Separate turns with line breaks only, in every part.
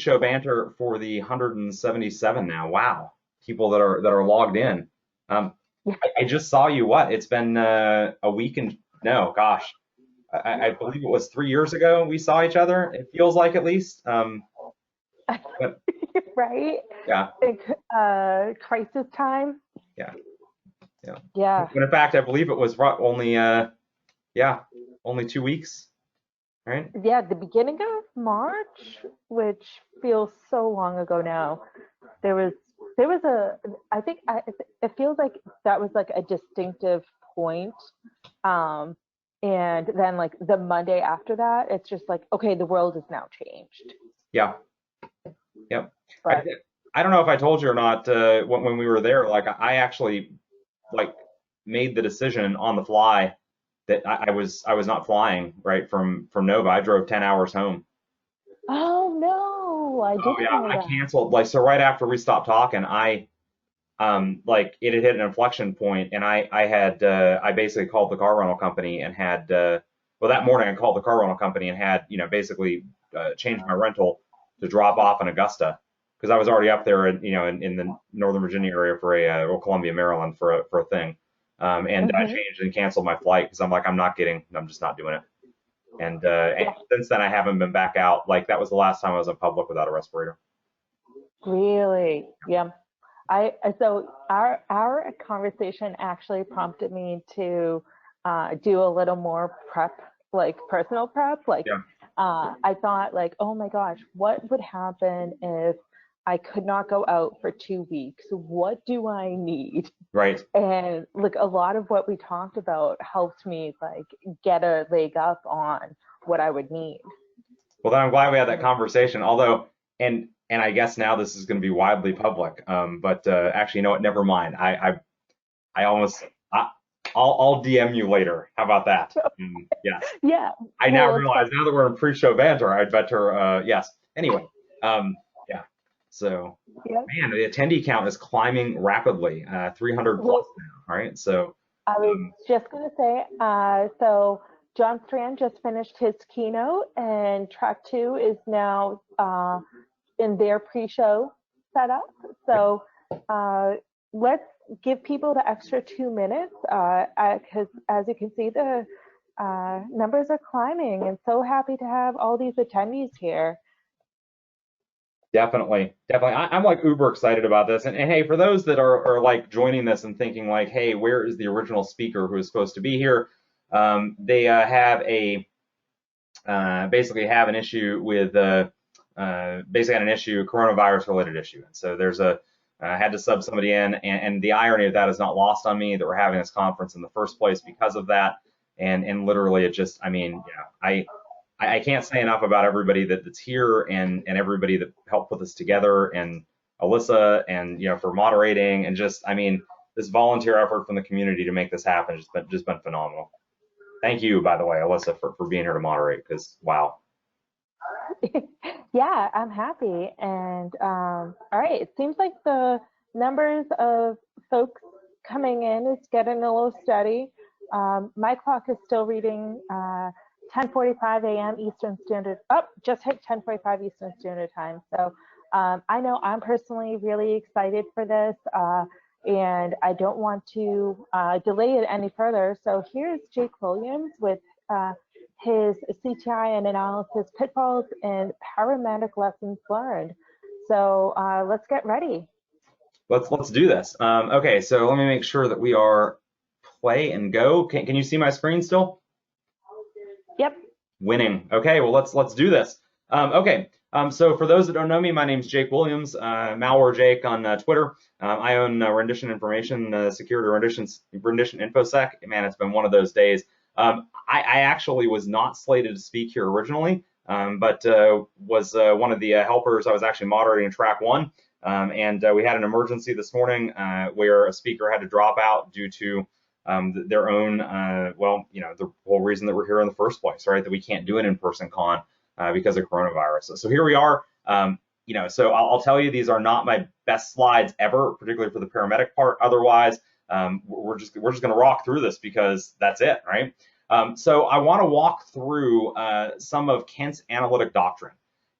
pre-show banter for the 177 now. Wow, people that are logged in. I just saw you. What? It's been a week and no, gosh, I believe it was 3 years ago we saw each other. It feels like at least. But
Right?
yeah,
Crisis time.
yeah, yeah.
Yeah.
But in fact, I believe it was only yeah, only 2 weeks, right?
Yeah, the beginning of March, which feels so long ago now. There was I think it feels like that was like a distinctive point. Um, and then like the Monday after that, it's just like, okay, the world has now changed.
Yeah, yep. I,
But
I don't know if I told you or not when we were there. Like I actually like made the decision on the fly that I was not flying right from Nova. I drove 10 hours home.
oh no, I
Oh
didn't
yeah,
know
I
that.
canceled. Like so right after we stopped talking, I like it had hit an inflection point, and I basically called the car rental company and had well that morning I called the car rental company and had basically changed my rental to drop off in Augusta because I was already up there in the Northern Virginia area for or Columbia, Maryland for a thing, and I
Hmm.
changed and canceled my flight because I'm just not doing it. And
Yeah,
since then I haven't been back out. Like that was the last time I was in public without a respirator.
really. Yeah. So our conversation actually prompted me to do a little more prep, like personal prep. Like
Yeah,
I thought, like, oh my gosh, what would happen if I could not go out for 2 weeks? What do I need?
right.
And like a lot of what we talked about helped me like get a leg up on what I would need.
Well, then I'm glad we had that conversation. Although, and I guess now this is going to be widely public. But actually, you know what? Never mind. I almost I, I'll DM you later. How about that? Yes.
Yeah.
I now
Well,
realize now that we're in pre-show banter, I'd better yes. Anyway, yeah. So,
yeah.
man, the attendee count is climbing rapidly. 300 plus
Well,
now. All right. So,
I was
um,
just going to say, so John Strand just finished his keynote, and track two is now in their pre-show setup.
yeah,
So let's give people the extra 2 minutes because as you can see, the numbers are climbing, and so happy to have all these attendees here.
definitely, definitely. I'm like uber excited about this. And hey, for those that are like joining this and thinking like, hey, where is the original speaker who is supposed to be here? They have a basically have an issue with basically had an issue, coronavirus related issue. And so there's a I had to sub somebody in, and the irony of that is not lost on me that we're having this conference in the first place because of that. And literally, it just, I mean, yeah, I can't say enough about everybody that's here and everybody that helped put this together, and Alyssa, and for moderating, and just, I mean, this volunteer effort from the community to make this happen just been phenomenal. Thank you, by the way, Alyssa, for being here to moderate, because wow.
Yeah, I'm happy. And all right, it seems like the numbers of folks coming in is getting a little steady. My clock is still reading 10:45 a.m. Eastern Standard. Oh, just hit 10:45 Eastern Standard Time. So I know I'm personally really excited for this, and I don't want to delay it any further. So here's Jake Williams with his CTI and analysis pitfalls and paramedic lessons learned. So let's get ready.
Let's do this. Okay, so let me make sure that we are play and go. Can you see my screen still?
Yep.
Winning. Okay, well let's do this. Okay, so for those that don't know me, my name's Jake Williams, Malware Jake on Twitter. I own Rendition Information Security, Rendition InfoSec. Man, it's been one of those days. I actually was not slated to speak here originally, but was one of the helpers. I was actually moderating track one, and we had an emergency this morning where a speaker had to drop out due to their own, well, the whole reason that we're here in the first place, right? That we can't do an in-person con because of coronavirus. So here we are. So I'll tell you, these are not my best slides ever, particularly for the paramedic part. Otherwise, we're just going to rock through this because that's it, right? So I want to walk through some of Kent's analytic doctrine.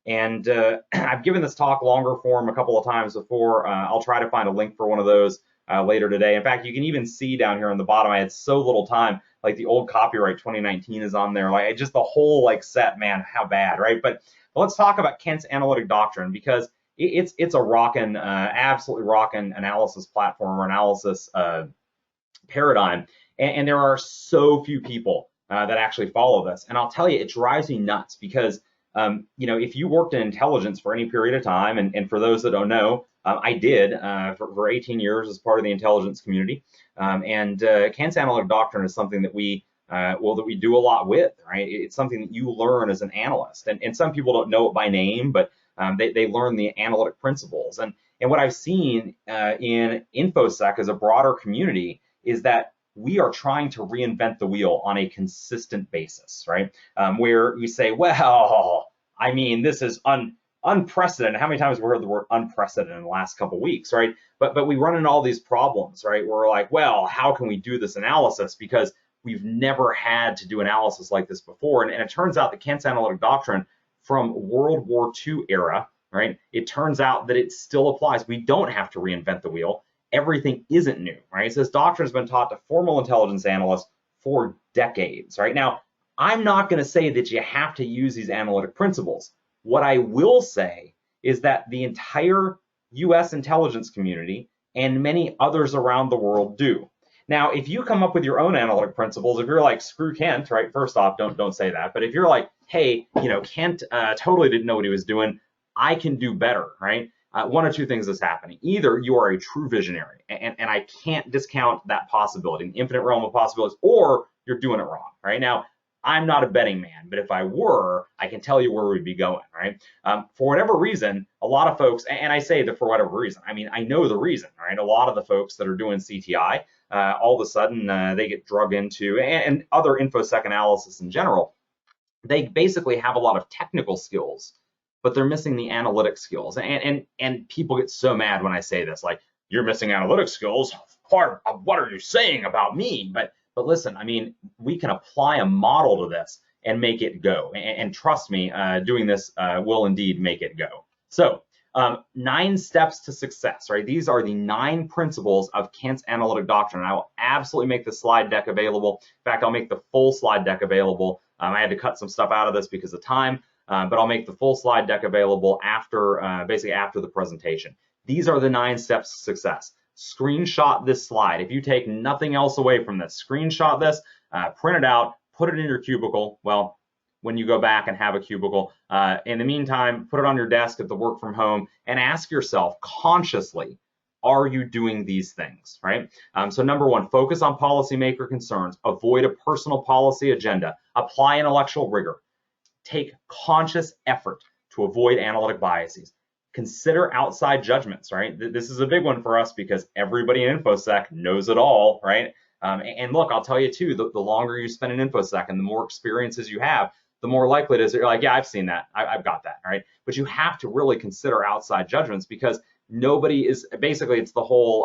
And I've given this talk longer form a couple of times before. I'll try to find a link for one of those later today. In fact, you can even see down here on the bottom, I had so little time, like the old copyright 2019 is on there, like just the whole like set, man, how bad, right? But let's talk about Kent's analytic doctrine, because it's a rockin', absolutely rockin' analysis platform or analysis paradigm. And there are so few people that actually follow this. And I'll tell you, it drives me nuts because, if you worked in intelligence for any period of time, and for those that don't know, I did for 18 years as part of the intelligence community. Kent's analytic doctrine is something that we do a lot with, right? It's something that you learn as an analyst. And some people don't know it by name, but they learn the analytic principles. And what I've seen in InfoSec as a broader community is that we are trying to reinvent the wheel on a consistent basis, right? Where you say, well, I mean, this is unprecedented. How many times have we heard the word unprecedented in the last couple of weeks, right? But we run into all these problems, right? We're like, well, how can we do this analysis? Because we've never had to do analysis like this before. And it turns out that Kent's analytic doctrine from World War II era, right? It turns out that it still applies. We don't have to reinvent the wheel. Everything isn't new, right? So this doctrine has been taught to formal intelligence analysts for decades, right? Now, I'm not going to say that you have to use these analytic principles. What I will say is that the entire US intelligence community and many others around the world do. Now, if you come up with your own analytic principles, if you're like, screw Kent, right? First off, don't say that. But if you're like, hey, Kent totally didn't know what he was doing, I can do better, right? One of two things is happening. Either you are a true visionary, and I can't discount that possibility, an infinite realm of possibilities, or you're doing it wrong, right? Now, I'm not a betting man, but if I were, I can tell you where we'd be going, right? For whatever reason, a lot of folks, and I say that for whatever reason, I mean, I know the reason, right? A lot of the folks that are doing CTI, all of a sudden they get drugged into, and other InfoSec analysis in general, they basically have a lot of technical skills, but they're missing the analytic skills. And people get so mad when I say this, like, you're missing analytic skills. What are you saying about me? But listen, I mean, we can apply a model to this and make it go. And trust me, doing this will indeed make it go. So 9 steps to success, right? These are the 9 principles of Kent's analytic doctrine. I will absolutely make the slide deck available. In fact, I'll make the full slide deck available. I had to cut some stuff out of this because of time, but I'll make the full slide deck available after, basically after the presentation. These are the 9 steps to success. Screenshot this slide. If you take nothing else away from this, screenshot this, print it out, put it in your cubicle. Well, when you go back and have a cubicle. In the meantime, put it on your desk at the work from home and ask yourself consciously, are you doing these things, right? So number 1, focus on policymaker concerns, avoid a personal policy agenda, apply intellectual rigor, take conscious effort to avoid analytic biases. Consider outside judgments, right? This is a big one for us because everybody in InfoSec knows it all, right? And look, I'll tell you too, the longer you spend in InfoSec and the more experiences you have, the more likely it is that you're like, yeah, I've seen that, I've got that, right? But you have to really consider outside judgments because nobody is, basically it's the whole,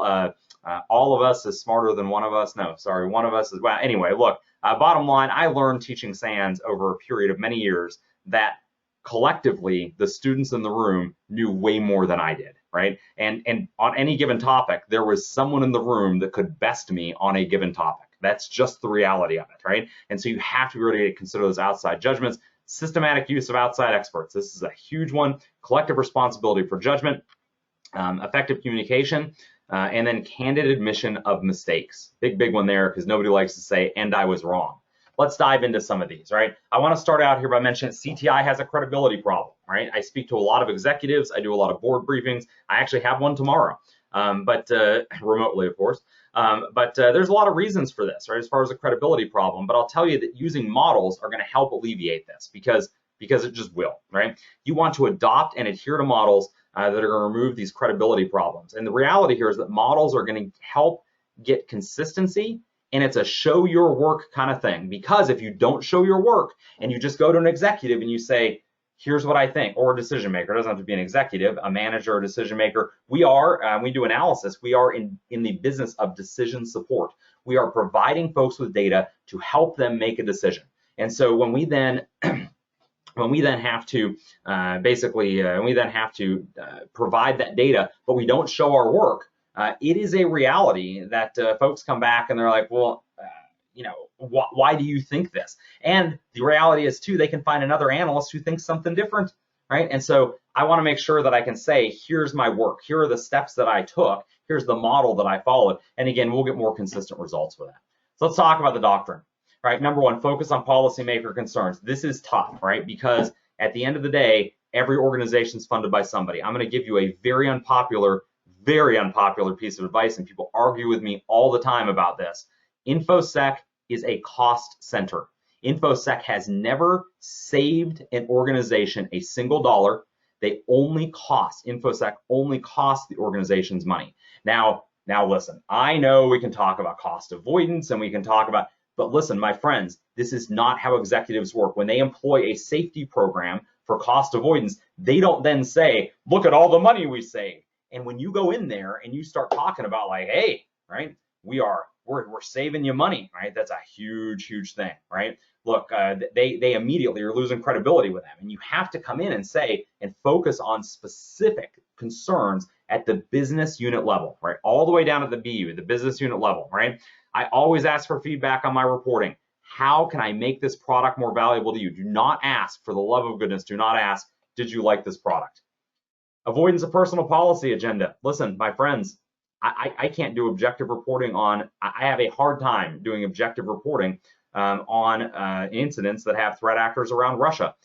all of us is smarter than one of us. No, sorry, one of us is, well, anyway, look, bottom line, I learned teaching SANS over a period of many years that collectively, the students in the room knew way more than I did, right? And on any given topic, there was someone in the room that could best me on a given topic. That's just the reality of it, right? And so you have to really consider those outside judgments. Systematic use of outside experts. This is a huge one. Collective responsibility for judgment, effective communication, and then candid admission of mistakes. Big one there because nobody likes to say, and I was wrong. Let's dive into some of these, right? I want to start out here by mentioning CTI has a credibility problem, right? I speak to a lot of executives. I do a lot of board briefings. I actually have one tomorrow, but remotely, of course. But there's a lot of reasons for this, right, as far as a credibility problem. But I'll tell you that using models are going to help alleviate this because it just will, right? You want to adopt and adhere to models that are going to remove these credibility problems. And the reality here is that models are going to help get consistency, and it's a show your work kind of thing. Because if you don't show your work and you just go to an executive and you say, here's what I think, or a decision maker, it doesn't have to be an executive, a manager, a decision maker. We do analysis. We are in the business of decision support. We are providing folks with data to help them make a decision. And so when we then when we then have to provide that data, but we don't show our work, it is a reality that folks come back and they're like, well, why do you think this? And the reality is too, they can find another analyst who thinks something different, right? And so I want to make sure that I can say, here's my work, here are the steps that I took, here's the model that I followed, and again, we'll get more consistent results with that. So let's talk about the doctrine. Right, number one, focus on policymaker concerns. This is tough, right? Because at the end of the day, every organization is funded by somebody. I'm going to give you a very unpopular piece of advice, and people argue with me all the time about this. InfoSec is a cost center. InfoSec has never saved an organization a single dollar. InfoSec only costs the organization's money. Now listen, I know we can talk about cost avoidance and we can talk about, but listen, my friends, this is not how executives work. When they employ a safety program for cost avoidance, they don't then say, look at all the money we saved. And when you go in there and you start talking about like, hey, right, we're saving you money, right? That's a huge thing, right? Look, they immediately are losing credibility with them. And you have to come in and say and focus on specific concerns at the business unit level, right? All the way down at the BU, the business unit level, right? I always ask for feedback on my reporting. How can I make this product more valuable to you? Do not ask, for the love of goodness, do not ask, did you like this product? Avoidance of personal policy agenda. Listen, my friends, I can't do objective reporting on, I have a hard time doing objective reporting on incidents that have threat actors around Russia.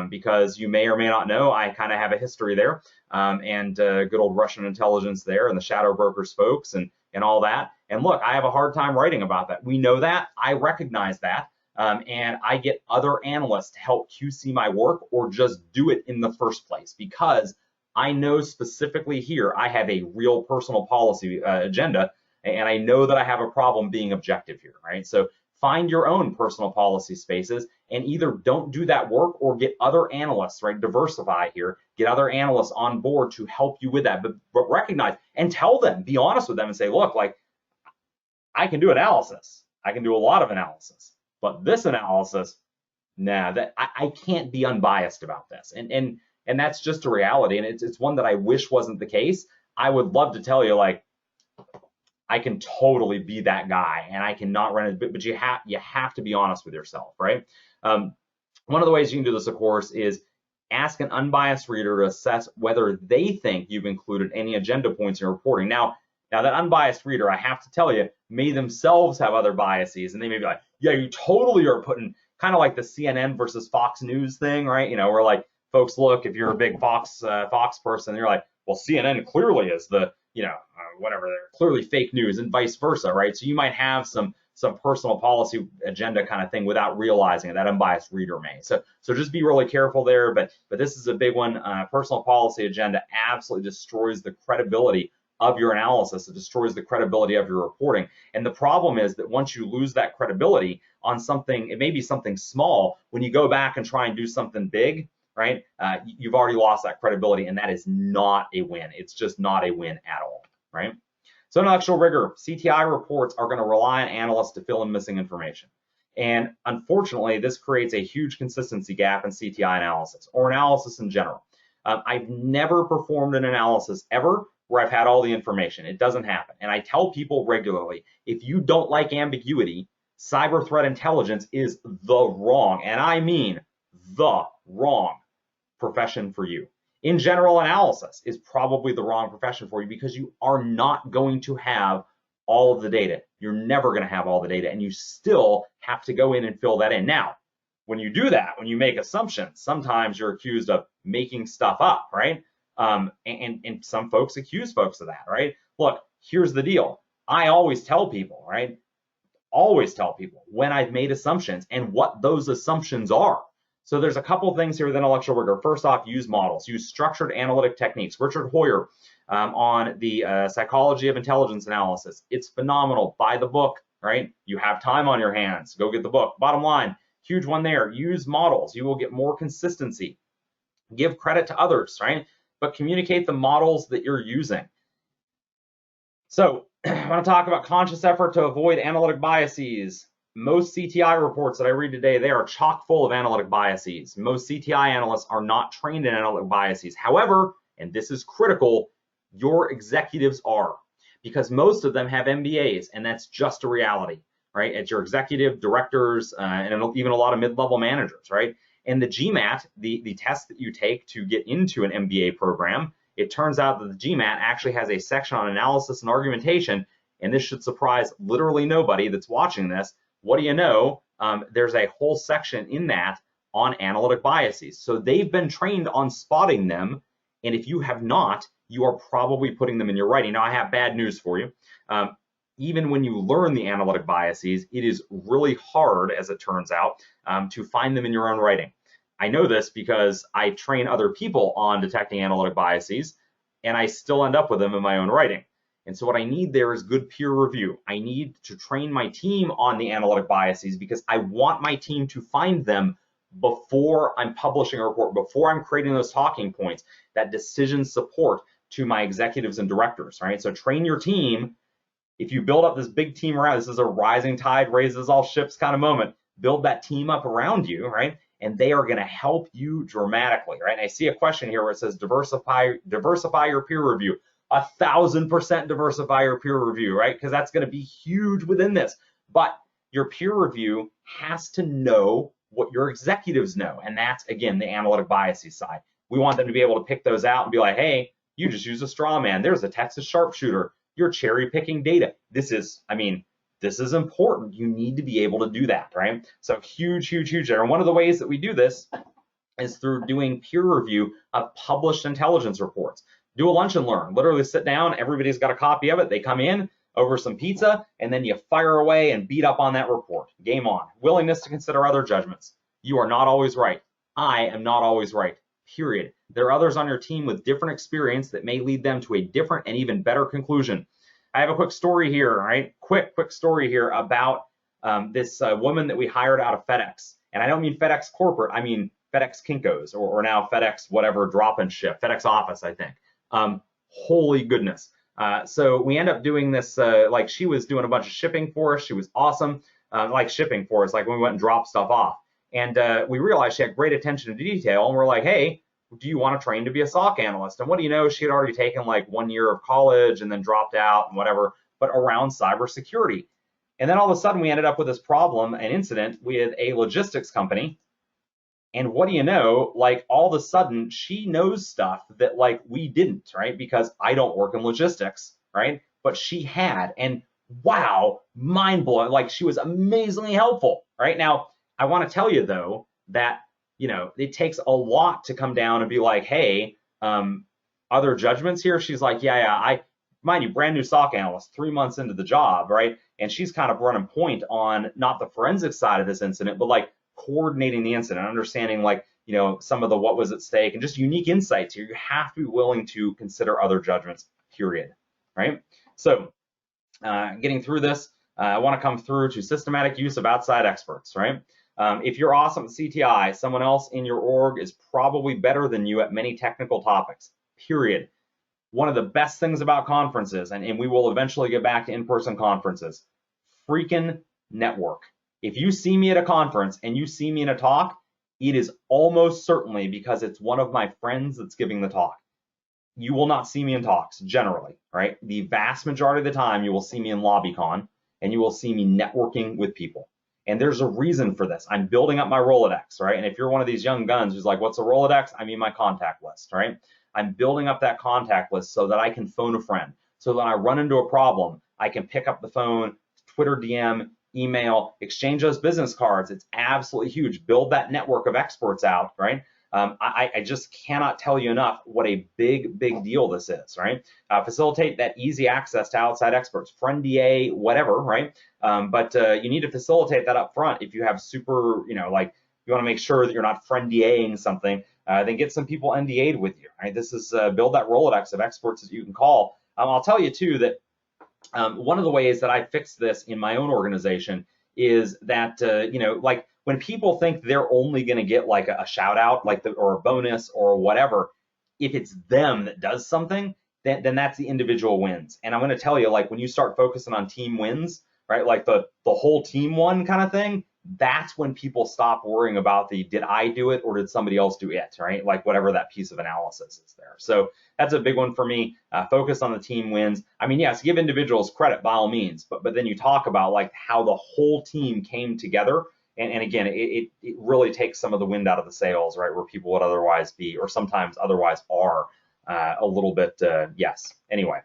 Because you may or may not know, I kind of have a history there, and good old Russian intelligence there, and the shadow brokers folks, and all that. And look, I have a hard time writing about that. We know that, I recognize that, and I get other analysts to help QC my work or just do it in the first place, because I know specifically here I have a real personal policy agenda, and I know that I have a problem being objective here, right? So find your own personal policy spaces and either don't do that work or get other analysts, right? Diversify here, get other analysts on board to help you with that, but recognize and tell them, be honest with them and say, look, like, I can do analysis. I can do a lot of analysis, but this analysis, nah, that I can't be unbiased about this. And that's just a reality. And it's one that I wish wasn't the case. I would love to tell you, like, I can totally be that guy and I cannot run it, but you have to be honest with yourself, right? One of the ways you can do this, of course, is ask an unbiased reader to assess whether they think you've included any agenda points in your reporting. Now that unbiased reader, I have to tell you, may themselves have other biases, and they may be like, yeah, you totally are putting, kind of like the CNN versus Fox News thing, right? You know, where like, folks, look, if you're a big Fox person, you're like, well, CNN clearly is the, whatever, they're clearly fake news, and vice versa, right? So you might have some personal policy agenda kind of thing without realizing it, that unbiased reader may. So just be really careful there, but this is a big one. Personal policy agenda absolutely destroys the credibility of your analysis. It destroys the credibility of your reporting. And the problem is that once you lose that credibility on something, it may be something small, when you go back and try and do something big, right? You've already lost that credibility, and that is not a win. It's just not a win at all, right? So intellectual rigor, CTI reports are going to rely on analysts to fill in missing information. And unfortunately, this creates a huge consistency gap in CTI analysis, or analysis in general. I've never performed an analysis ever where I've had all the information. It doesn't happen. And I tell people regularly, if you don't like ambiguity, cyber threat intelligence is the wrong, and I mean the wrong, profession for you. In general, analysis is probably the wrong profession for you, because you are not going to have all of the data. You're never going to have all the data, and you still have to go in and fill that in. Now, when you do that, when you make assumptions, sometimes you're accused of making stuff up, right? And some folks accuse folks of that, right? Look, here's the deal. I always tell people, right? Always tell people when I've made assumptions and what those assumptions are. So there's a couple things here with intellectual rigor. First off, use models, use structured analytic techniques. Richard Hoyer on the psychology of intelligence analysis. It's phenomenal. Buy the book, right? You have time on your hands. Go get the book. Bottom line, huge one there. Use models. You will get more consistency. Give credit to others, right? But communicate the models that you're using. So I want to talk about conscious effort to avoid analytic biases. most CTI reports that I read today, they are chock full of analytic biases. Most CTI analysts are not trained in analytic biases. However, and this is critical, your executives are, because most of them have MBAs, and that's just a reality, right? It's your executive directors and even a lot of mid-level managers, right? And the GMAT, the test that you take to get into an MBA program, it turns out that the GMAT actually has a section on analysis and argumentation, and this should surprise literally nobody that's watching this. What do you know? There's a whole section in that on analytic biases. So they've been trained on spotting them, and if you have not, you are probably putting them in your writing. Now, I have bad news for you. Even when you learn the analytic biases, it is really hard, as it turns out, to find them in your own writing. I know this because I train other people on detecting analytic biases, and I still end up with them in my own writing. And so what I need there is good peer review. I need to train my team on the analytic biases because I want my team to find them before I'm publishing a report, before I'm creating those talking points, that decision support to my executives and directors, right? So train your team. If you build up this big team around, this is a rising tide raises all ships kind of moment. Build that team up around you, right? And they are going to help you dramatically, right? And I see a question here where it says diversify your peer review. 1,000% diversify your peer review, right? Because that's going to be huge within this. But your peer review has to know what your executives know. And that's, again, the analytic biases side. We want them to be able to pick those out and be like, hey, you just used a straw man. There's a Texas sharpshooter. You're cherry picking data. This is important. You need to be able to do that, right? So huge, huge, huge. And one of the ways that we do this is through doing peer review of published intelligence reports. Do a lunch and learn. Literally sit down. Everybody's got a copy of it. They come in over some pizza, and then you fire away and beat up on that report. Game on. Willingness to consider other judgments. You are not always right. I am not always right. Period. There are others on your team with different experience that may lead them to a different and even better conclusion. I have a quick story here, right? Quick story here about this woman that we hired out of FedEx. And I don't mean FedEx corporate. I mean FedEx Kinko's or now FedEx whatever drop and ship, FedEx Office, I think. Holy goodness. So we end up doing this, like she was doing a bunch of shipping for us. She was awesome, like shipping for us, like when we went and dropped stuff off. And we realized she had great attention to detail. And we're like, hey, do you want to train to be a SOC analyst? And what do you know? She had already taken like 1 year of college and then dropped out and whatever, but around cybersecurity. And then all of a sudden we ended up with this problem, an incident with a logistics company. And what do you know, like all of a sudden she knows stuff that like we didn't, right? Because I don't work in logistics, right? But she had, and wow, mind blowing, like she was amazingly helpful, right? Now, I want to tell you though, that, you know, it takes a lot to come down and be like, hey, other judgments here. She's like, yeah, mind you, brand new SOC analyst, 3 months into the job, right? And she's kind of running point on not the forensic side of this incident, but like coordinating the incident, understanding like, you know, some of the what was at stake and just unique insights here. You have to be willing to consider other judgments, period, right? So getting through this, I want to come through to systematic use of outside experts, right? If you're awesome at CTI, someone else in your org is probably better than you at many technical topics, period. One of the best things about conferences, and we will eventually get back to in-person conferences, freaking network. If you see me at a conference and you see me in a talk, it is almost certainly because it's one of my friends that's giving the talk. You will not see me in talks generally, right? The vast majority of the time, you will see me in LobbyCon and you will see me networking with people. And there's a reason for this. I'm building up my Rolodex, right? And if you're one of these young guns who's like, what's a Rolodex? I mean my contact list, right? I'm building up that contact list so that I can phone a friend. So that when I run into a problem, I can pick up the phone, Twitter DM, email, exchange those business cards. It's absolutely huge. Build that network of experts out, right? I just cannot tell you enough what a big deal this is, right? Facilitate that easy access to outside experts, friend DA, whatever, right? But you need to facilitate that up front. If you have super, you know, like you want to make sure that you're not friend DAing something, then get some people NDA'd with you, right? This is build that Rolodex of experts that you can call. I'll tell you too that one of the ways that I fixed this in my own organization is that, you know, like when people think they're only going to get like a shout out, like or a bonus or whatever, if it's them that does something, then that's the individual wins. And I'm going to tell you, like when you start focusing on team wins, right? Like the whole team won kind of thing. That's when people stop worrying about the did I do it or did somebody else do it, right? Like whatever that piece of analysis is there. So that's a big one for me. Focus on the team wins. I mean, yes, give individuals credit by all means, but then you talk about like how the whole team came together. And again, it really takes some of the wind out of the sails, right? Where people would otherwise be, or sometimes otherwise are a little bit, yes. Anyway,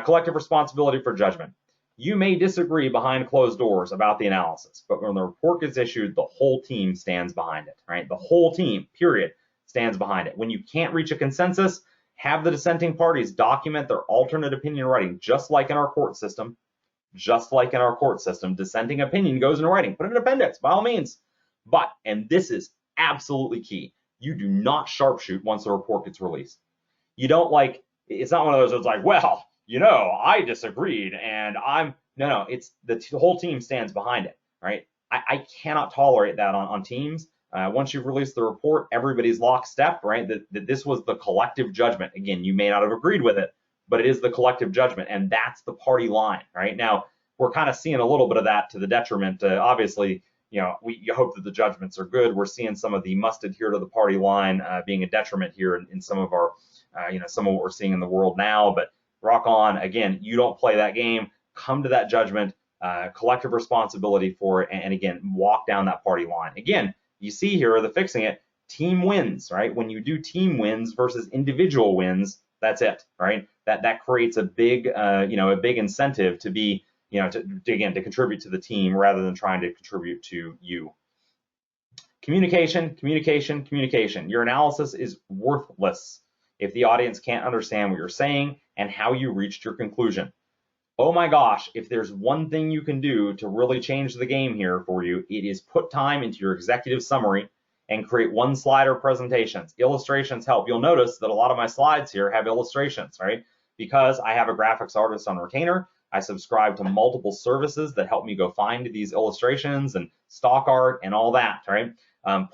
collective responsibility for judgment. You may disagree behind closed doors about the analysis, but when the report gets issued, the whole team stands behind it, right? The whole team, period, stands behind it. When you can't reach a consensus, have the dissenting parties document their alternate opinion in writing, just like in our court system. Just like in our court system, dissenting opinion goes in writing. Put it in appendix, by all means. But, and this is absolutely key, you do not sharpshoot once the report gets released. You don't like, it's not one of those that's like, well, you know, I disagreed and no, it's the whole team stands behind it, right? I cannot tolerate that on teams. Once you've released the report, everybody's lockstep, right? That this was the collective judgment. Again, you may not have agreed with it, but it is the collective judgment, and that's the party line, right? Now, we're kind of seeing a little bit of that to the detriment. Obviously, you know, you hope that the judgments are good. We're seeing some of the must adhere to the party line being a detriment here in some of our, you know, some of what we're seeing in the world now, but rock on. Again, you don't play that game. Come to that judgment, collective responsibility for it, and again, walk down that party line. Again, you see here, the fixing it, team wins, right? When you do team wins versus individual wins, that's it, right? That creates a big, you know, a big incentive to be, you know, to contribute to the team rather than trying to contribute to you. Communication, communication, communication. Your analysis is worthless if the audience can't understand what you're saying and how you reached your conclusion. Oh my gosh, if there's one thing you can do to really change the game here for you, it is put time into your executive summary and create one-slider presentations. Illustrations help. You'll notice that a lot of my slides here have illustrations, right? Because I have a graphics artist on retainer, I subscribe to multiple services that help me go find these illustrations and stock art and all that, right?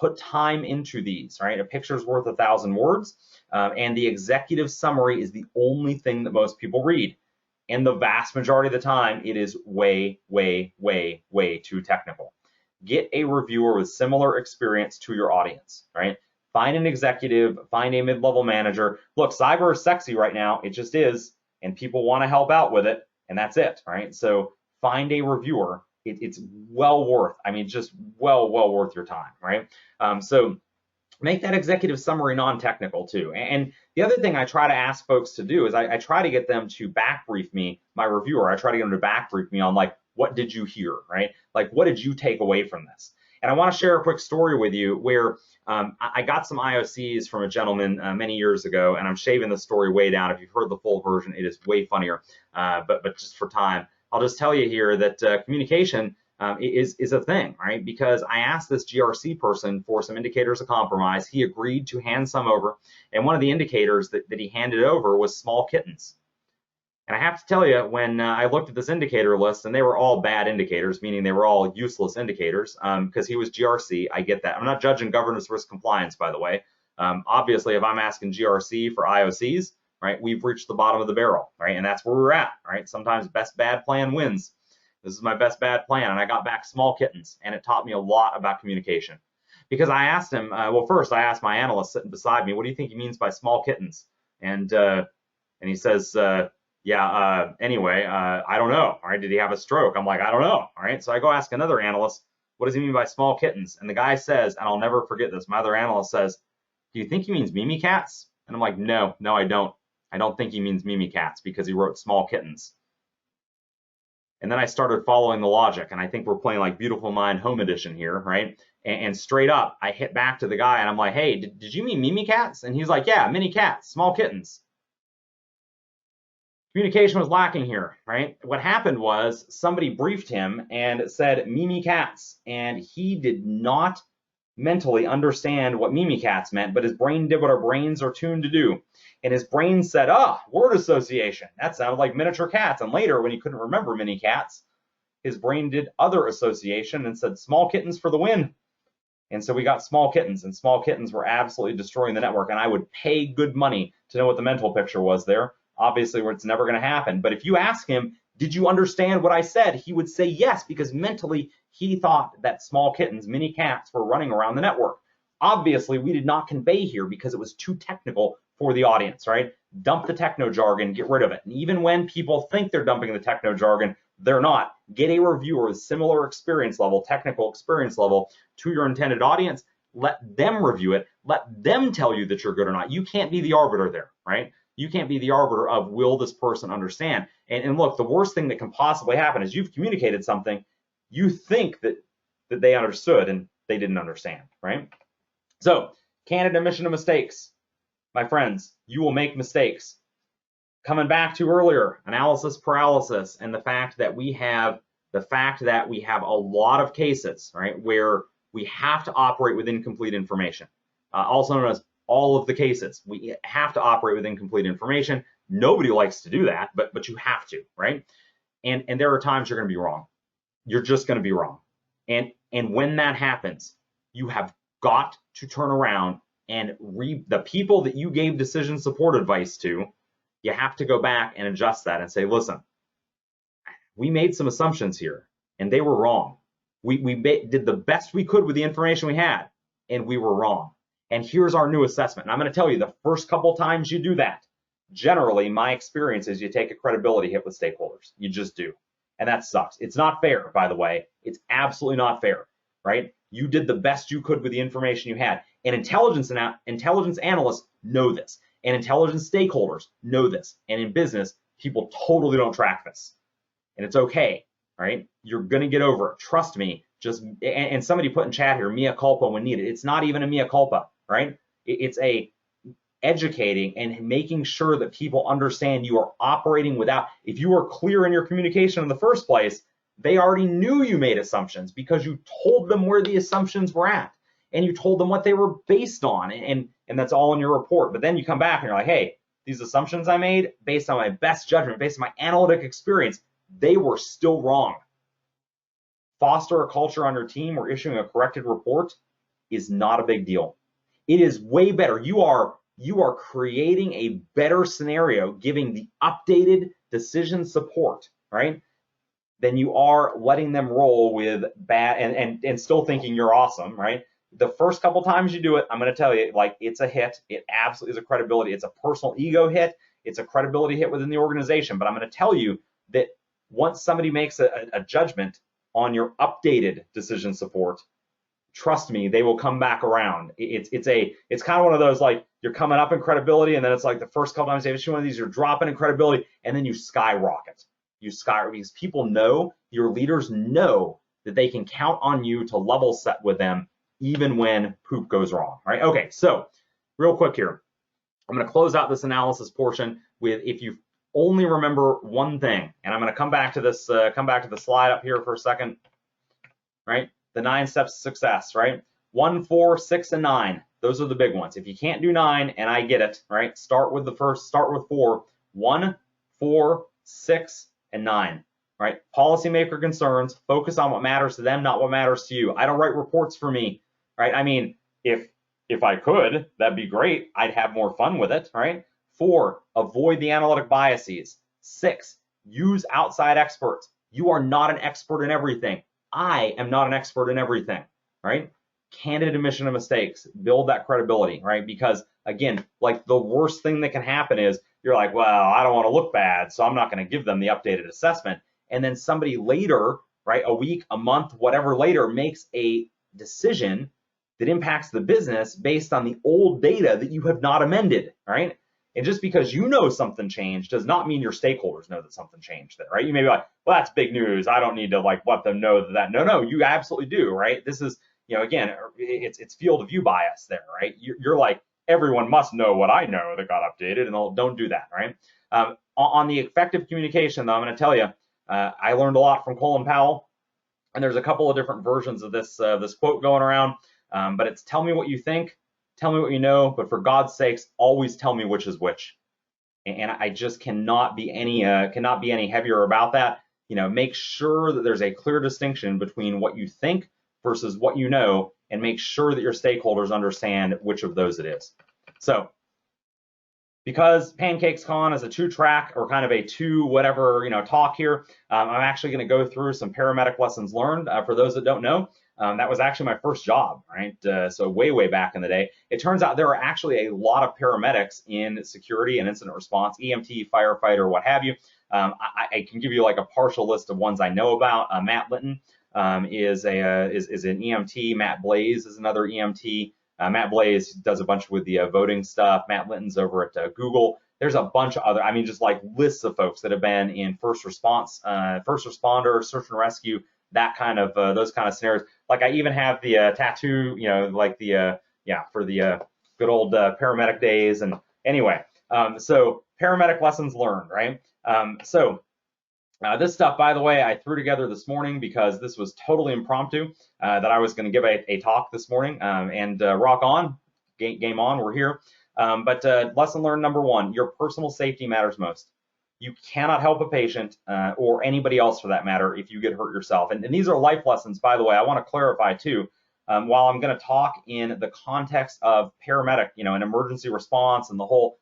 Put time into these, right? A picture's worth 1,000 words, and the executive summary is the only thing that most people read. And the vast majority of the time, it is way, way, way, way too technical. Get a reviewer with similar experience to your audience, right? Find an executive, find a mid-level manager. Look, cyber is sexy right now. It just is, and people want to help out with it, and that's it, right? So find a reviewer. It's well worth, I mean, just well worth your time, right? So make that executive summary non-technical too. And the other thing I try to ask folks to do is I try to get them to back brief me, my reviewer. I try to get them to back brief me on like, what did you hear, right? Like, what did you take away from this? And I want to share a quick story with you where I got some IOCs from a gentleman many years ago, and I'm shaving the story way down. If you've heard the full version, it is way funnier. But just for time, I'll just tell you here that communication is a thing, right? Because I asked this GRC person for some indicators of compromise. He agreed to hand some over, and one of the indicators that he handed over was small kittens. And I have to tell you, when I looked at this indicator list, and they were all bad indicators, meaning they were all useless indicators, because he was GRC, I get that. I'm not judging governance risk compliance, by the way. Obviously, if I'm asking GRC for IOCs, right, we've reached the bottom of the barrel, right? And that's where we're at, right? Sometimes best bad plan wins. This is my best bad plan, and I got back small kittens, and it taught me a lot about communication. Because I asked him, well, first I asked my analyst sitting beside me, what do you think he means by small kittens? And he says, anyway, I don't know. All right, did he have a stroke? I'm like, I don't know. All right, so I go ask another analyst, what does he mean by small kittens? And the guy says, and I'll never forget this, my other analyst says, do you think he means Mimi cats? And I'm like, no, I don't. I don't think he means Mimi cats because he wrote small kittens. And then I started following the logic, and I think we're playing like Beautiful Mind Home Edition here, right? And straight up, I hit back to the guy, and I'm like, hey, did you mean Mimi cats? And he's like, yeah, mini cats, small kittens. Communication was lacking here, right? What happened was somebody briefed him and said Mimi cats, and he did not mentally understand what Mimi cats meant, but his brain did what our brains are tuned to do. And his brain said, word association. That sounded like miniature cats. And later, when he couldn't remember mini cats, his brain did other association and said small kittens for the win. And so we got small kittens, and small kittens were absolutely destroying the network. And I would pay good money to know what the mental picture was there. Obviously, it's never going to happen. But if you ask him, Did you understand what I said? He would say yes, because mentally he thought that small kittens, mini cats, were running around the network. Obviously, we did not convey here because it was too technical for the audience, right? Dump the techno jargon, get rid of it. And even when people think they're dumping the techno jargon, they're not. Get a reviewer with similar experience level, technical experience level to your intended audience. Let them review it. Let them tell you that you're good or not. You can't be the arbiter there, right? You can't be the arbiter of, will this person understand? And look, the worst thing that can possibly happen is you've communicated something, you think that they understood and they didn't understand, right? So, candid admission of mistakes. My friends, you will make mistakes. Coming back to earlier, analysis paralysis, and the fact that we have a lot of cases, right, where we have to operate with incomplete information, also known as all of the cases. We have to operate with incomplete information. Nobody likes to do that, but you have to, right? And there are times you're going to be wrong. You're just going to be wrong. And when that happens, you have got to turn around and the people that you gave decision support advice to, you have to go back and adjust that and say, listen, we made some assumptions here and they were wrong. We did the best we could with the information we had and we were wrong. And here's our new assessment. And I'm going to tell you, the first couple times you do that, generally my experience is you take a credibility hit with stakeholders. You just do. And that sucks. It's not fair, by the way. It's absolutely not fair, right? You did the best you could with the information you had. And intelligence analysts know this. And intelligence stakeholders know this. And in business, people totally don't track this. And it's okay, right? You're going to get over it. Trust me. And somebody put in chat here, mea culpa when needed. It's not even a mea culpa, right? It's a educating and making sure that people understand you are operating without, if you were clear in your communication in the first place, they already knew you made assumptions because you told them where the assumptions were at and you told them what they were based on, and that's all in your report. But then you come back and you're like, hey, these assumptions I made based on my best judgment, based on my analytic experience, they were still wrong. Foster a culture on your team where issuing a corrected report is not a big deal. It is way better. You are creating a better scenario, giving the updated decision support, right? Than you are letting them roll with bad and still thinking you're awesome, right? The first couple times you do it, I'm going to tell you, like, it's a hit. It absolutely is a credibility. It's a personal ego hit. It's a credibility hit within the organization. But I'm going to tell you that once somebody makes a judgment on your updated decision support, trust me, they will come back around. It's kind of one of those, like, you're coming up in credibility, and then it's like the first couple times you issue one of these, you're dropping in credibility, and then you skyrocket. Because people know, your leaders know that they can count on you to level set with them even when poop goes wrong, right? Okay, so real quick here, I'm going to close out this analysis portion with, if you only remember one thing, and I'm going to come back to this, come back to the slide up here for a second, right? The 9 steps to success, right? 1, 4, 6, and 9. Those are the big ones. If you can't do 9, and I get it, right? Start with 4. 1, 4, 6, and 9, right? Policymaker concerns, focus on what matters to them, not what matters to you. I don't write reports for me, right? I mean, if I could, that'd be great. I'd have more fun with it, right? 4, avoid the analytic biases. 6, use outside experts. You are not an expert in everything. I am not an expert in everything, right? Candid admission of mistakes, build that credibility, right? Because again, like, the worst thing that can happen is you're like, well, I don't want to look bad, so I'm not going to give them the updated assessment. And then somebody later, right, a week, a month, whatever later, makes a decision that impacts the business based on the old data that you have not amended, right? And just because you know something changed does not mean your stakeholders know that something changed there, right? You may be like, well, that's big news. I don't need to, like, let them know that. No, you absolutely do, right? This is, you know, again, it's field of view bias there, right? You're like, everyone must know what I know that got updated, and don't do that, right? On the effective communication, though, I'm going to tell you, I learned a lot from Colin Powell, and there's a couple of different versions of this quote going around, but it's, tell me what you think, tell me what you know, but for God's sakes, always tell me which is which. And I just cannot be any heavier about that. You know, make sure that there's a clear distinction between what you think versus what you know, and make sure that your stakeholders understand which of those it is. So because PancakesCon is a 2-track or kind of a 2 whatever, talk here, I'm actually going to go through some paramedic lessons learned. For those that don't know, that was actually my first job, right? So way back in the day. It turns out there are actually a lot of paramedics in security and incident response, EMT, firefighter, what have you. I can give you like a partial list of ones I know about. Matt Linton is an EMT. Matt Blaze is another EMT. Matt Blaze does a bunch with the voting stuff. Matt Linton's over at Google. There's a bunch of other, just like lists of folks that have been in first response, first responder, search and rescue, that kind of, those kind of scenarios. Like I even have the tattoo, like the, for the good old paramedic days. And anyway, so paramedic lessons learned, right? This stuff, by the way, I threw together this morning because this was totally impromptu, that I was going to give a talk this morning, and rock on, game on, we're here. But lesson learned number 1, your personal safety matters most. You cannot help a patient or anybody else for that matter if you get hurt yourself. And these are life lessons, by the way. I want to clarify too, while I'm going to talk in the context of paramedic, an emergency response and the whole,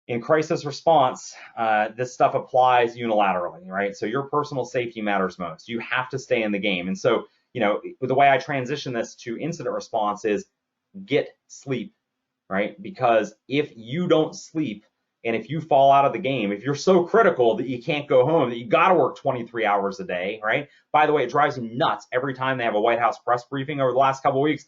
in crisis response, this stuff applies unilaterally, right? So your personal safety matters most. You have to stay in the game. And so, the way I transition this to incident response is get sleep, right? Because if you don't sleep and if you fall out of the game, if you're so critical that you can't go home, that you got to work 23 hours a day, right? By the way, it drives me nuts every time they have a White House press briefing over the last couple of weeks.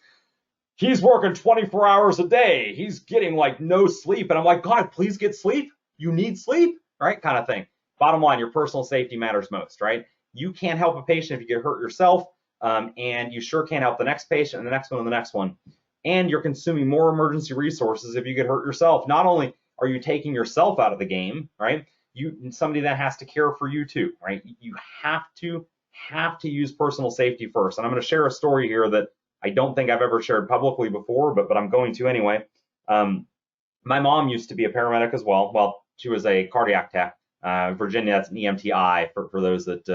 He's working 24 hours a day. He's getting like no sleep. And I'm like, God, please get sleep. You need sleep, right? Kind of thing. Bottom line, your personal safety matters most, right? You can't help a patient if you get hurt yourself, and you sure can't help the next patient and the next one and the next one. And you're consuming more emergency resources if you get hurt yourself. Not only are you taking yourself out of the game, right? Somebody that has to care for you too, right? You have to use personal safety first. And I'm going to share a story here that I don't think I've ever shared publicly before, but I'm going to anyway. My mom used to be a paramedic as well. Well, she was a cardiac tech. Virginia, that's an EMTI for those that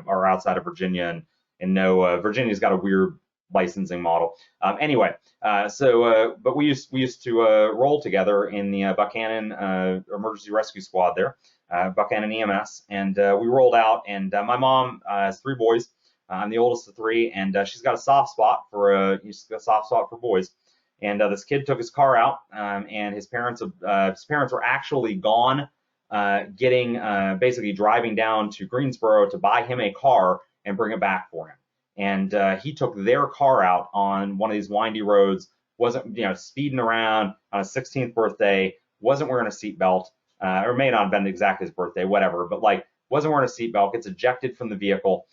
are outside of Virginia and know. Virginia's got a weird licensing model. Anyway, but we used to roll together in the Buchanan Emergency Rescue Squad there, Buchanan EMS, and we rolled out. And my mom has 3 boys. I'm the oldest of 3, and she's got a soft spot for boys. And this kid took his car out, and his parents were actually gone, basically driving down to Greensboro to buy him a car and bring it back for him. And he took their car out on one of these windy roads, wasn't speeding around on his 16th birthday, wasn't wearing a seatbelt, or may not have been exactly his birthday, whatever, but like wasn't wearing a seatbelt, gets ejected from the vehicle.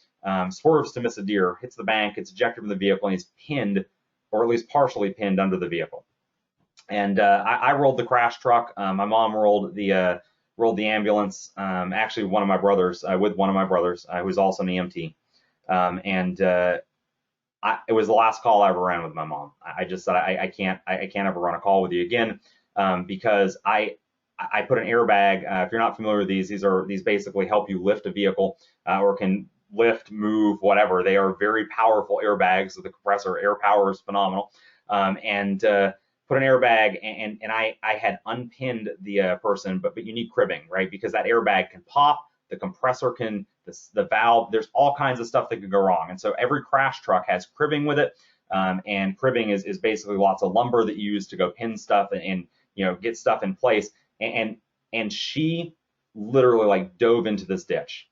Swerves to miss a deer, hits the bank, gets ejected from the vehicle, and he's pinned, or at least partially pinned, under the vehicle. And I rolled the crash truck. My mom rolled the ambulance. Actually, with one of my brothers, who's also an EMT. It was the last call I ever ran with my mom. I just said I can't ever run a call with you again, because I put an airbag. If you're not familiar with these basically help you lift a vehicle, or can lift, move, whatever. They are very powerful airbags. The compressor air power is phenomenal. And put an airbag, and I had unpinned the person, but you need cribbing, right? Because that airbag can pop, the compressor can, the valve, there's all kinds of stuff that could go wrong. And so every crash truck has cribbing with it. And cribbing is basically lots of lumber that you use to go pin stuff and get stuff in place. And she literally like dove into this ditch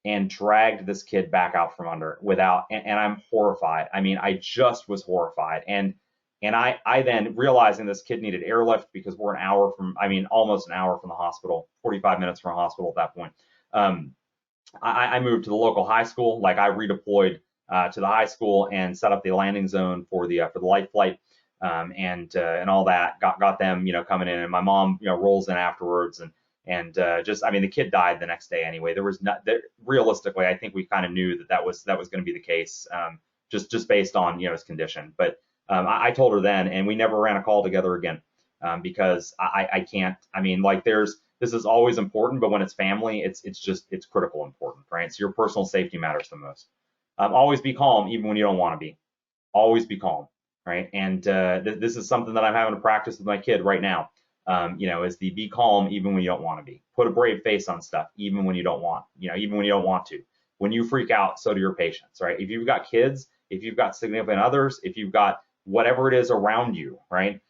and dragged this kid back out from under without, and I'm horrified. I just was horrified. And I then, realizing this kid needed airlift because we're almost an hour from the hospital, 45 minutes from a hospital at that point. I moved to the local high school. Like I redeployed to the high school and set up the landing zone for the light flight, and all that. Got them, coming in, and my mom, rolls in afterwards, and the kid died the next day anyway. There was not, realistically, I think we kind of knew that was going to be the case, just based on his condition. But I told her then, and we never ran a call together again, because I can't. This is always important, but when it's family, it's critical important, right? So your personal safety matters the most. Always be calm, even when you don't want to be. Always be calm, right? And this is something that I'm having to practice with my kid right now. You know, is the be calm even when you don't want to be. Put a brave face on stuff even when you don't want, you know, even when you don't want to. When you freak out, so do your patients, right? If you've got kids, if you've got significant others, if you've got whatever it is around you, right?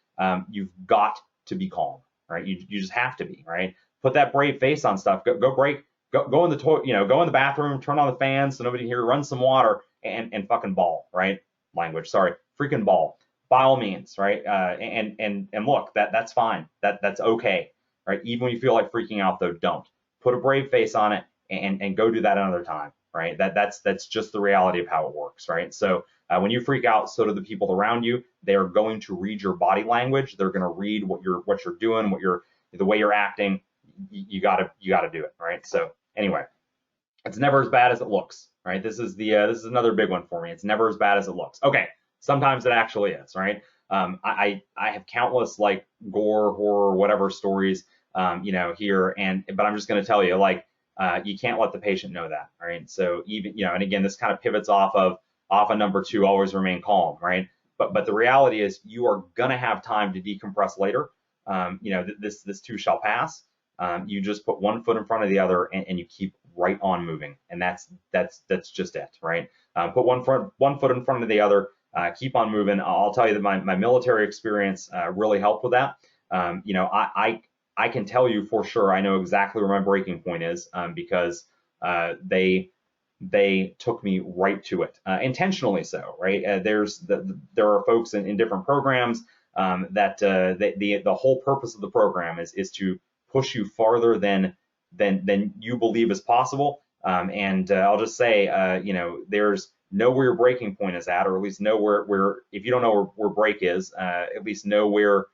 You've got to be calm, right? You just have to be, right? Put that brave face on stuff. Go in the toilet, you know, go in the bathroom, turn on the fan so nobody here, run some water, and fucking bawl, right? Language, sorry, freaking bawl. By all means, right? And look, that's fine. That's okay, right? Even when you feel like freaking out, though, don't. Put a brave face on it and go do that another time, right? That's just the reality of how it works, right? So when you freak out, so do the people around you. They are going to read your body language. They're going to read what you're doing, the way you're acting. You gotta do it, right? So anyway, it's never as bad as it looks, right? This is another big one for me. It's never as bad as it looks. Okay, sometimes it actually is, right? I have countless like gore, horror, whatever stories, you know, here, but I'm just going to tell you, like, you can't let the patient know that, right? So even, you know, and again, this kind of pivots off of number 2, always remain calm, right? But the reality is you are going to have time to decompress later. You know, this too shall pass. You just put one foot in front of the other and you keep right on moving, and that's just it, right? Put one foot in front of the other, keep on moving. I'll tell you that my military experience really helped with that. You know, I can tell you for sure I know exactly where my breaking point is, because they took me right to it, intentionally so, right? There are folks in different programs that the whole purpose of the program is to push you farther than you believe is possible. And I'll just say, you know, there's know where your breaking point is at, or at least know where if you don't know where break is, at least know where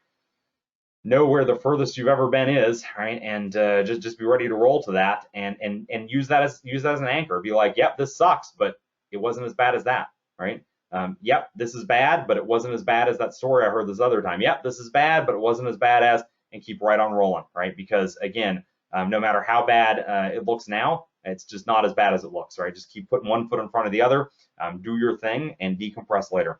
the furthest you've ever been is, right? And just be ready to roll to that, and use that as an anchor. Be like, yep, this sucks, but it wasn't as bad as that, right? Yep, this is bad, but it wasn't as bad as that story I heard this other time. Yep, this is bad, but it wasn't as bad as, and keep right on rolling, right? Because again, no matter how bad it looks now, it's just not as bad as it looks, right? Just keep putting one foot in front of the other, do your thing, and decompress later.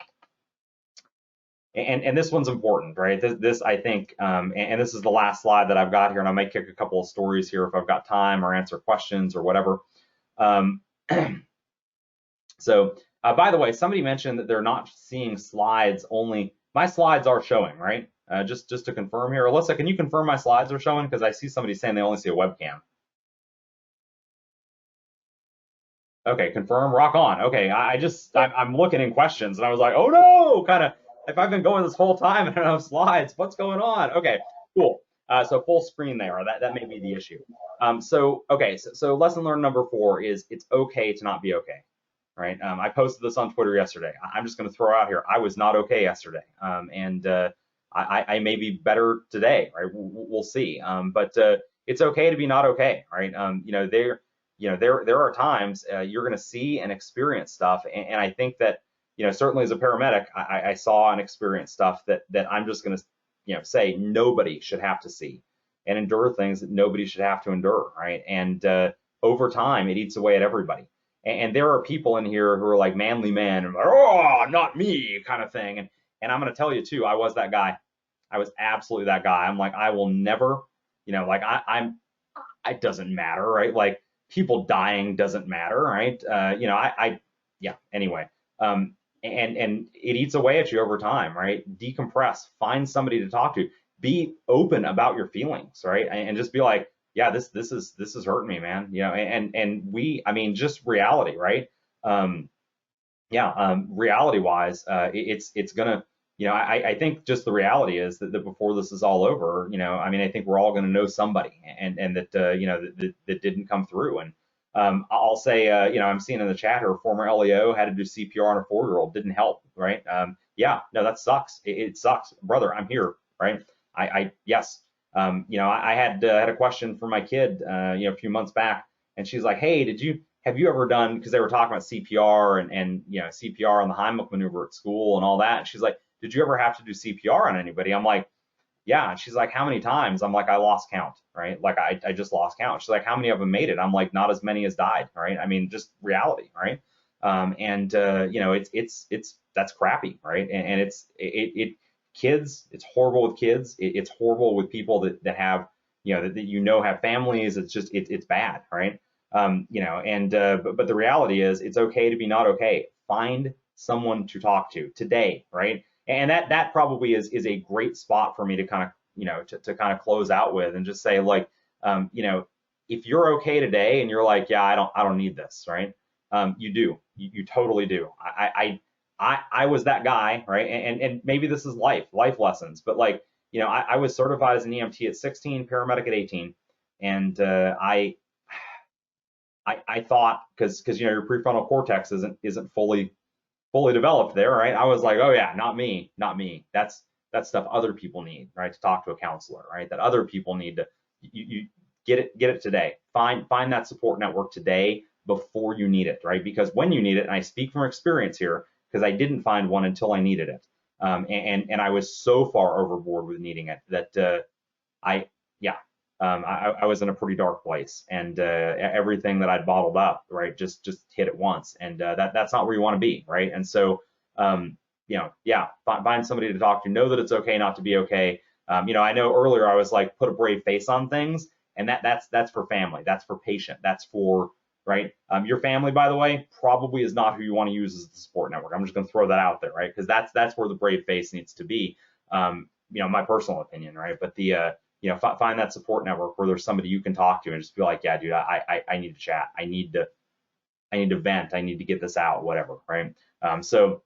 And this one's important, right? This I think, and this is the last slide that I've got here, and I might kick a couple of stories here if I've got time, or answer questions or whatever. So, by the way, somebody mentioned that they're not seeing slides only. My slides are showing, right? Just to confirm here. Alyssa, can you confirm my slides are showing? Because I see somebody saying they only see a webcam. Okay, confirm, rock on. Okay, I'm looking in questions, and I was like, oh no, kind of, if I've been going this whole time and I don't have slides, what's going on? Okay, cool. So full screen there, that may be the issue. So lesson learned number 4 is it's okay to not be okay, right? I posted this on Twitter yesterday. I'm just going to throw out here, I was not okay yesterday, and I may be better today, right? We'll see. But it's okay to be not okay, right? You know, there are times you're going to see and experience stuff, and I think that, you know, certainly as a paramedic, I saw and experienced stuff that I'm just going to, you know, say nobody should have to see, and endure things that nobody should have to endure, right? And over time, it eats away at everybody. And there are people in here who are like manly men, and like, oh, not me, kind of thing. And I'm going to tell you too, I was that guy. I was absolutely that guy. I'm like, I will never, you know, like it doesn't matter, right? Like people dying doesn't matter, right? You know, yeah. Anyway, and it eats away at you over time, right? Decompress, find somebody to talk to, be open about your feelings, right? And just be like, yeah, this is hurting me, man. You know, I mean, just reality, right? Reality wise, it's gonna, you know, I think just the reality is that before this is all over, you know, I mean, I think we're all gonna know somebody, and that you know, that didn't come through. And I'll say, you know, I'm seeing in the chat here, former LEO had to do CPR on a 4-year-old, didn't help, right? Yeah, no, that sucks. It sucks, brother. I'm here, right? Yes. You know, I had a question for my kid, you know, a few months back, and she's like, hey, have you ever done, because they were talking about CPR and you know, CPR on the Heimlich maneuver at school and all that. And she's like, did you ever have to do CPR on anybody? I'm like, yeah. And she's like, how many times? I'm like, I lost count, right? Like I just lost count. She's like, how many of them made it? I'm like, not as many as died, right? I mean, just reality, right? You know, it's that's crappy, right? And it Kids, it's horrible with kids. It's horrible with people that have, that have families. It's just, it's bad, right? But the reality is it's okay to be not okay. Find someone to talk to today, right? And that probably is a great spot for me to kind of, to kind of close out with and just say, like, if you're okay today and you're like, yeah, I don't need this, right? You do, you totally do. I was that guy, right? And maybe this is life lessons, but like, I was certified as an EMT at 16, paramedic at 18, and I thought, because your prefrontal cortex isn't fully developed there, right? I was like, oh yeah, not me. That's stuff other people need, right? To talk to a counselor, right? That other people need to, you get it today. Find that support network today before you need it, right? Because when you need it, and I speak from experience here, because I didn't find one until I needed it, and I was so far overboard with needing it that I was in a pretty dark place, and everything that I'd bottled up, right, just hit at once, and that's not where you want to be, right? And so, find somebody to talk to. Know that it's okay not to be okay. I know earlier I was like, put a brave face on things, and that's for family, that's for patient, that's for, right? Your family, by the way, probably is not who you want to use as the support network. I'm just going to throw that out there, right? Because that's where the brave face needs to be. My personal opinion, right? But find that support network where there's somebody you can talk to and just be like, yeah, dude, I need to chat. I need to vent. I need to get this out, whatever, right? So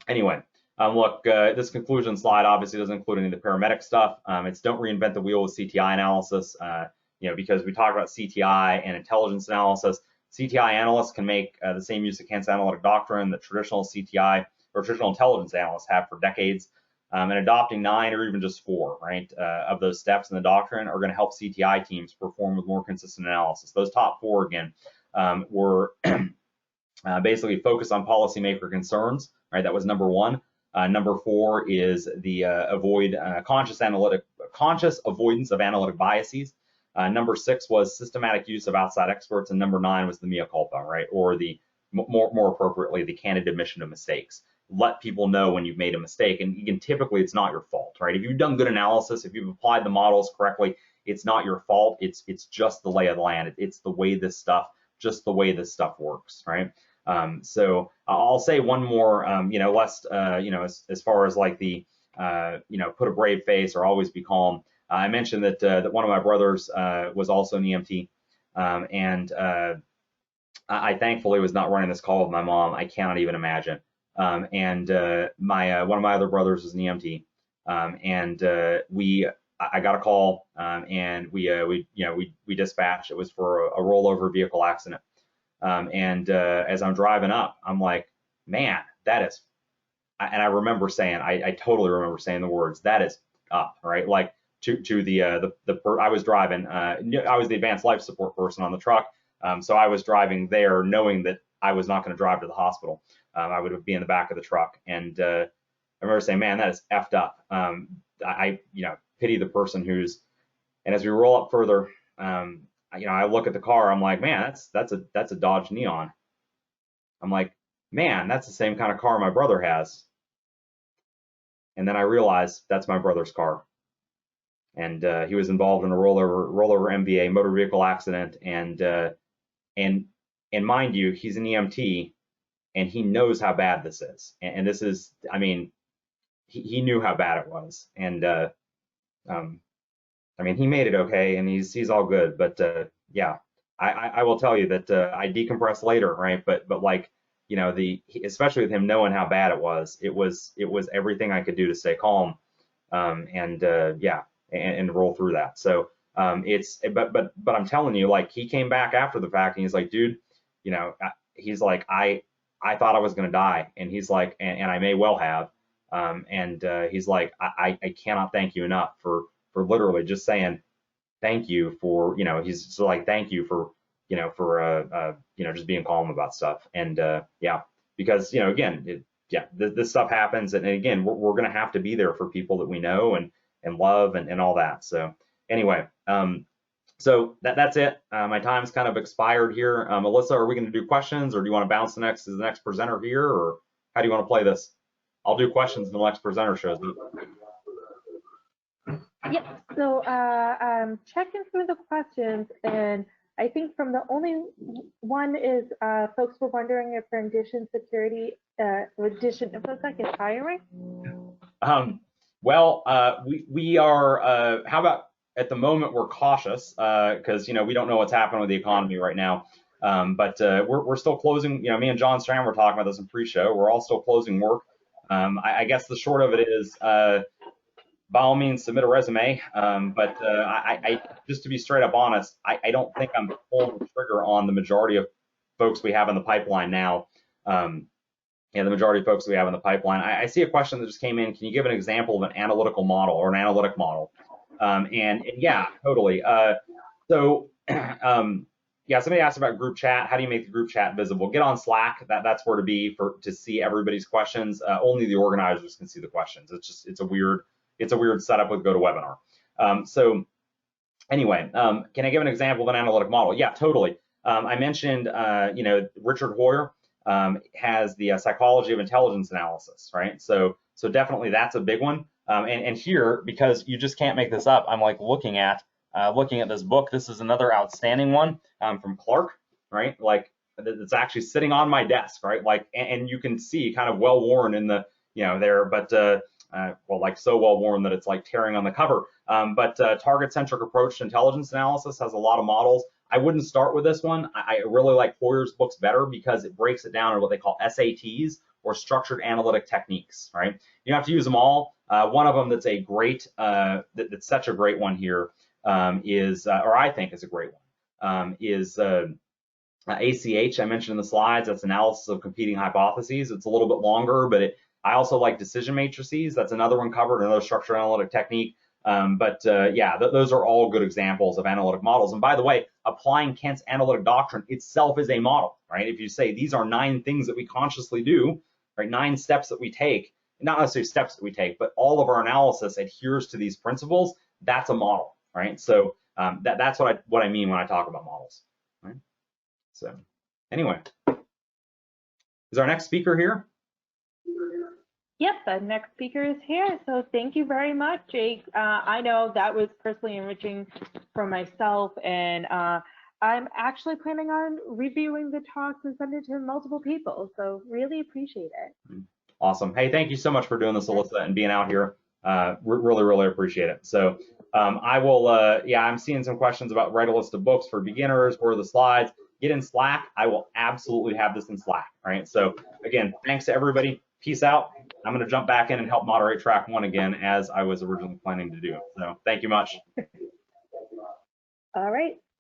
anyway, look, this conclusion slide obviously doesn't include any of the paramedic stuff. It's don't reinvent the wheel with CTI analysis, because we talk about CTI and intelligence analysis. CTI analysts can make the same use of Kent's analytic doctrine that traditional CTI or traditional intelligence analysts have for decades. And adopting 9 or even just 4, right, of those steps in the doctrine are going to help CTI teams perform with more consistent analysis. Those top 4, again, were basically focused on policymaker concerns, right? That was number 1. Number 4 is the conscious avoidance of analytic biases. Number 6 was systematic use of outside experts, and number 9 was the mea culpa, right, or the more appropriately, the candid admission of mistakes. Let people know when you've made a mistake, and again, typically it's not your fault, right? If you've done good analysis, if you've applied the models correctly, it's not your fault. It's just the lay of the land. It's the way this stuff works, right? So I'll say one more, lest as far as like the put a brave face or always be calm. I mentioned that one of my brothers was also an EMT, and I thankfully was not running this call with my mom. I cannot even imagine. And one of my other brothers is an EMT, and I got a call, and we dispatched. It was for a rollover vehicle accident, and as I'm driving up, I'm like, man, that is, and I remember saying, I totally remember saying the words, that is up, right? Like to the I was driving, I was the advanced life support person on the truck, so I was driving there knowing that I was not going to drive to the hospital. I would be in the back of the truck, and I remember saying, man, that is effed up. I pity the person who's, and as we roll up further, I look at the car, I'm like, man, that's a Dodge Neon. I'm like, man, that's the same kind of car my brother has. And then I realized that's my brother's car. And he was involved in a rollover MVA, motor vehicle accident, and mind you, he's an EMT, and he knows how bad this is. And this is, I mean, he knew how bad it was. And he made it okay, and he's all good. But yeah, I will tell you that I decompressed later, right? But like, especially with him knowing how bad it was everything I could do to stay calm, and roll through that. So but I'm telling you, like, he came back after the fact, and he's like, dude, he's like, I thought I was going to die. And he's like, and I may well have. He's like, I cannot thank you enough for literally just saying thank you for, he's so like, thank you for, just being calm about stuff. And because, again, this stuff happens. And again, we're going to have to be there for people that we know and love and all that. So anyway, so that's it. My time's kind of expired here. Melissa, are we going to do questions, or do you want to bounce to the next presenter here, or how do you want to play this? I'll do questions when the next presenter shows up.
Yeah, so I'm checking through the questions, and I think from the only one is folks were wondering if rendition security, rendition infosec is hiring.
Well, we are. How about at the moment we're cautious because we don't know what's happening with the economy right now. But we're still closing. Me and John Strand were talking about this in pre-show. We're all still closing work. I guess the short of it is, by all means, submit a resume. But I just to be straight up honest, I don't think I'm pulling the trigger on the majority of folks we have in the pipeline now. The majority of folks we have in the pipeline. I see a question that just came in. Can you give an example of an analytical model or an analytic model? And yeah, totally. Yeah, somebody asked about group chat. How do you make the group chat visible? Get on Slack. That's where to be to see everybody's questions. Only the organizers can see the questions. It's a weird setup with GoToWebinar. So anyway, can I give an example of an analytic model? Yeah, totally. I mentioned Richard Hoyer has the psychology of intelligence analysis, right? So definitely that's a big one. And here, because you just can't make this up, I'm like looking at this book. This is another outstanding one from Clark, right? Like it's actually sitting on my desk, right? Like, and you can see kind of well worn in the, there, but well, like so well worn that it's like tearing on the cover. But target-centric approach to intelligence analysis has a lot of models. I wouldn't start with this one. I really like Hoyer's books better because it breaks it down into what they call SATs, or structured analytic techniques, right? You don't have to use them all. One of them that's a great, that's such a great one here is, or I think is a great one, is ACH. I mentioned in the slides. That's analysis of competing hypotheses. It's a little bit longer, but I also like decision matrices. That's another one covered, another structured analytic technique. Yeah, those are all good examples of analytic models. And by the way, applying Kent's analytic doctrine itself is a model, right? If you say these are 9 things that we consciously do, right, 9 steps that we take, not necessarily steps that we take, but all of our analysis adheres to these principles, that's a model, right? So that's what I mean when I talk about models, right? So anyway, is our next speaker here?
Yep, the next speaker is here. So thank you very much, Jake. I know that was personally enriching for myself, and I'm actually planning on reviewing the talks and sending it to multiple people. So really appreciate it.
Awesome. Hey, thank you so much for doing this, Alyssa, and being out here. Really, really appreciate it. So I will, yeah, I'm seeing some questions about write a list of books for beginners or the slides. Get in Slack. I will absolutely have this in Slack, right? So again, thanks to everybody. Peace out. I'm going to jump back in and help moderate track 1 again, as I was originally planning to do. So thank you much.
All right.